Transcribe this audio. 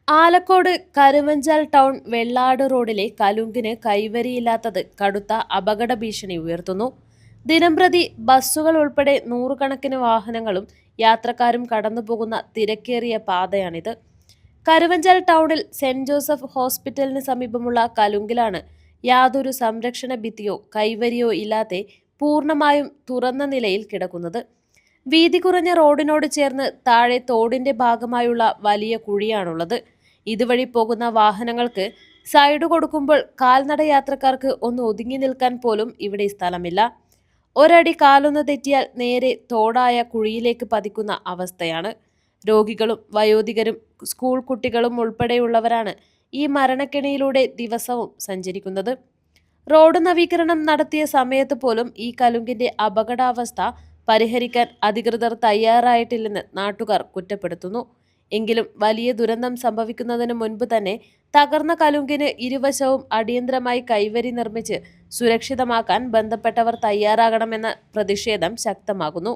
Alakode Karuvanchal town Vellad റോഡിലെ കലുങ്കിന് കൈവരിയില്ലാത്തത് കടുത്ത അപകട ഭീഷണി ഉയർത്തുന്നു. ദിനംപ്രതി ബസ്സുകൾ ഉൾപ്പെടെ നൂറുകണക്കിന് വാഹനങ്ങളും യാത്രക്കാരും കടന്നുപോകുന്ന തിരക്കേറിയ പാതയാണിത്. കരുവഞ്ചാൽ ടൗണിൽ സെന്റ് ജോസഫ് ഹോസ്പിറ്റലിന് സമീപമുള്ള കലുങ്കിലാണ് യാതൊരു സംരക്ഷണ ഭിത്തിയോ കൈവരിയോ ഇല്ലാതെ പൂർണ്ണമായും തുറന്ന നിലയിൽ കിടക്കുന്നത്. വീതി കുറഞ്ഞ റോഡിനോട് ചേർന്ന് താഴെ തോടിന്റെ ഭാഗമായുള്ള വലിയ കുഴിയാണുള്ളത്. ഇതുവഴി പോകുന്ന വാഹനങ്ങൾക്ക് സൈഡ് കൊടുക്കുമ്പോൾ കാൽനട യാത്രക്കാർക്ക് ഒന്ന് ഒതുങ്ങി നിൽക്കാൻ പോലും ഇവിടെ സ്ഥലമില്ല. ഒരടി കാലൊന്ന് തെറ്റിയാൽ നേരെ തോടായ കുഴിയിലേക്ക് പതിക്കുന്ന അവസ്ഥയാണ്. രോഗികളും വയോധികരും സ്കൂൾ കുട്ടികളും ഉൾപ്പെടെയുള്ളവരാണ് ഈ മരണക്കെണിയിലൂടെ ദിവസവും സഞ്ചരിക്കുന്നത്. റോഡ് നവീകരണം നടത്തിയ സമയത്ത് പോലും ഈ കലുങ്കിന്റെ അപകടാവസ്ഥ പരിഹരിക്കാൻ അധികൃതർ തയ്യാറായിട്ടില്ലെന്ന് നാട്ടുകാർ കുറ്റപ്പെടുത്തുന്നു. എങ്കിലും വലിയ ദുരന്തം സംഭവിക്കുന്നതിന് മുൻപ് തന്നെ തകർന്ന കലുങ്കിന് ഇരുവശവും അടിയന്തരമായി കൈവരി നിർമ്മിച്ച് സുരക്ഷിതമാക്കാൻ ബന്ധപ്പെട്ടവർ തയ്യാറാകണമെന്ന പ്രതിഷേധം ശക്തമാകുന്നു.